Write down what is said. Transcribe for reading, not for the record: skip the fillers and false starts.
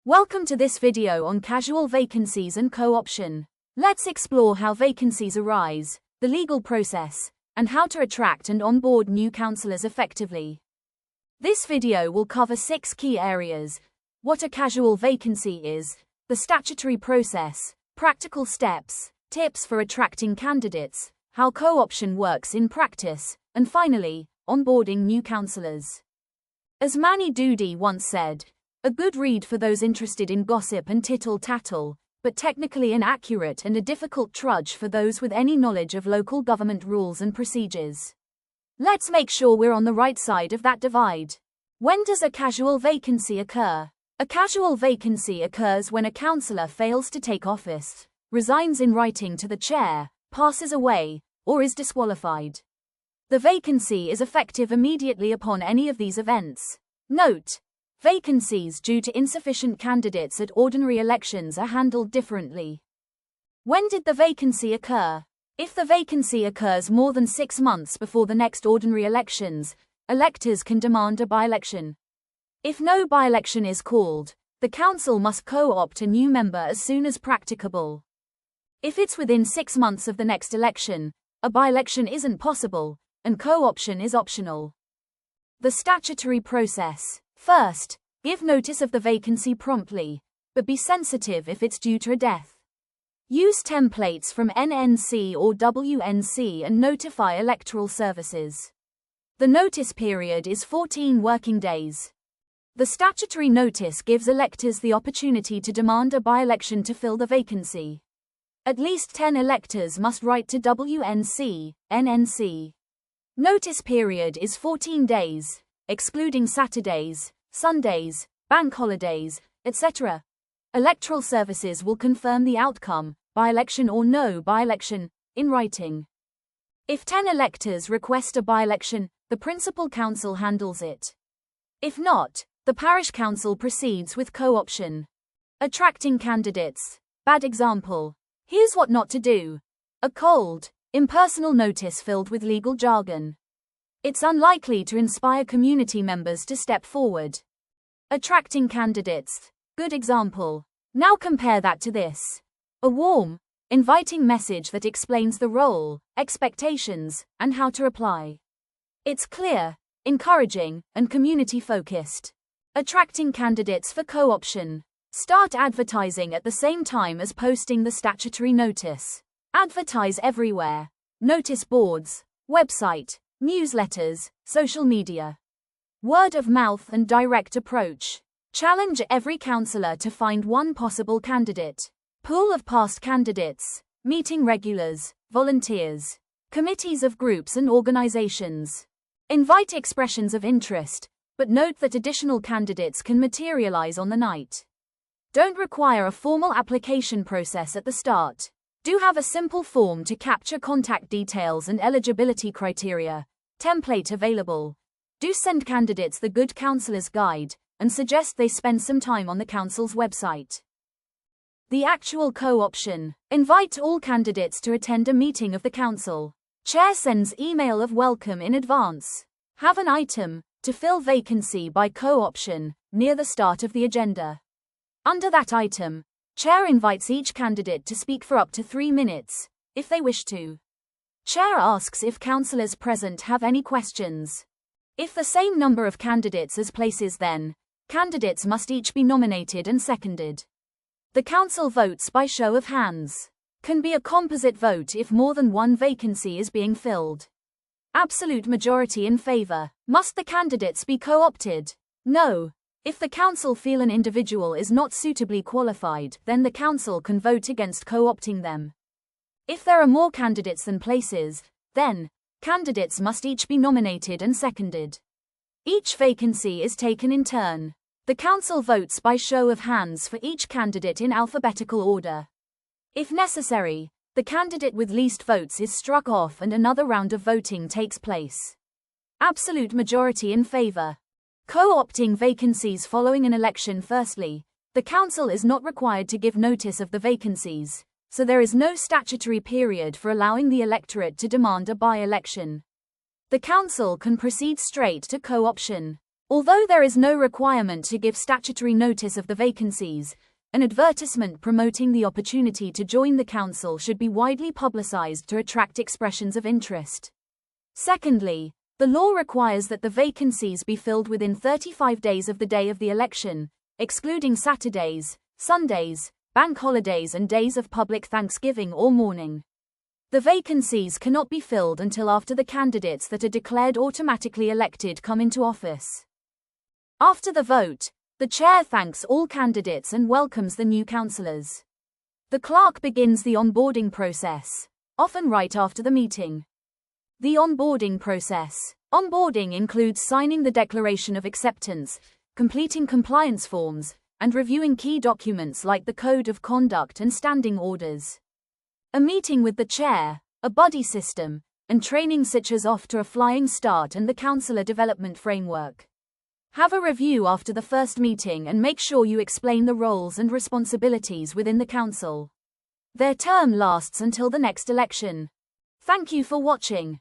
Welcome to this video on casual vacancies and co-option. Let's explore how vacancies arise, the legal process, and how to attract and onboard new counsellors effectively. This video will cover 6 key areas: what a casual vacancy is, the statutory process, practical steps, tips for attracting candidates, how co-option works in practice, and finally, onboarding new counsellors. As Manny Doody once said, a good read for those interested in gossip and tittle-tattle, but technically inaccurate and a difficult trudge for those with any knowledge of local government rules and procedures. Let's make sure we're on the right side of that divide. When does a casual vacancy occur? A casual vacancy occurs when a councillor fails to take office, resigns in writing to the chair, passes away, or is disqualified. The vacancy is effective immediately upon any of these events. Note: vacancies due to insufficient candidates at ordinary elections are handled differently. When did the vacancy occur? If the vacancy occurs more than 6 months before the next ordinary elections, electors can demand a by-election. If no by-election is called, the council must co-opt a new member as soon as practicable. If it's within 6 months of the next election, a by-election isn't possible, and co-option is optional. The statutory process. First, give notice of the vacancy promptly, but be sensitive if it's due to a death. Use templates from NNC or WNC and notify electoral services. The notice period is 14 working days. The statutory notice gives electors the opportunity to demand a by-election to fill the vacancy. At least 10 electors must write to WNC, NNC. Notice period is 14 days, excluding Saturdays, Sundays, bank holidays, etc. Electoral services will confirm the outcome, by-election or no by-election, in writing. If 10 electors request a by-election, the principal council handles it. If not, the parish council proceeds with co-option. Attracting candidates. Bad example. Here's what not to do. A cold, impersonal notice filled with legal jargon. It's unlikely to inspire community members to step forward. Attracting candidates. Good example. Now compare that to this. A warm, inviting message that explains the role, expectations, and how to apply. It's clear, encouraging, and community-focused. Attracting candidates for co-option. Start advertising at the same time as posting the statutory notice. Advertise everywhere. Notice boards, website, newsletters, social media. Word of mouth and direct approach. Challenge every councillor to find one possible candidate. Pool of past candidates, meeting regulars, volunteers, committees of groups and organizations. Invite expressions of interest, but note that additional candidates can materialize on the night. Don't require a formal application process at the start. Do have a simple form to capture contact details and eligibility criteria. Template available. Do send candidates the Good Counsellor's Guide, and suggest they spend some time on the council's website. The actual co-option. Invite all candidates to attend a meeting of the council. Chair sends email of welcome in advance. Have an item, to fill vacancy by co-option, near the start of the agenda. Under that item, Chair invites each candidate to speak for up to 3 minutes, if they wish to. Chair asks if councillors present have any questions. If the same number of candidates as places, then candidates must each be nominated and seconded. The council votes by show of hands. Can be a composite vote if more than one vacancy is being filled. Absolute majority in favour. Must the candidates be co-opted? No. If the council feel an individual is not suitably qualified, then the council can vote against co-opting them. If there are more candidates than places, then candidates must each be nominated and seconded. Each vacancy is taken in turn. The council votes by show of hands for each candidate in alphabetical order. If necessary, the candidate with least votes is struck off and another round of voting takes place. Absolute majority in favour. Co-opting vacancies following an election. Firstly, the council is not required to give notice of the vacancies, so there is no statutory period for allowing the electorate to demand a by-election. The council can proceed straight to co-option. Although there is no requirement to give statutory notice of the vacancies, an advertisement promoting the opportunity to join the council should be widely publicised to attract expressions of interest. Secondly, the law requires that the vacancies be filled within 35 days of the day of the election, excluding Saturdays, Sundays, bank holidays and days of public Thanksgiving or mourning. The vacancies cannot be filled until after the candidates that are declared automatically elected come into office. After the vote, the chair thanks all candidates and welcomes the new councillors. The clerk begins the onboarding process, often right after the meeting. The onboarding process. Onboarding includes signing the declaration of acceptance, completing compliance forms, and reviewing key documents like the Code of Conduct and standing orders. A meeting with the chair, a buddy system, and training such as off to a flying start and the councillor development framework. Have a review after the first meeting and make sure you explain the roles and responsibilities within the council. Their term lasts until the next election. Thank you for watching.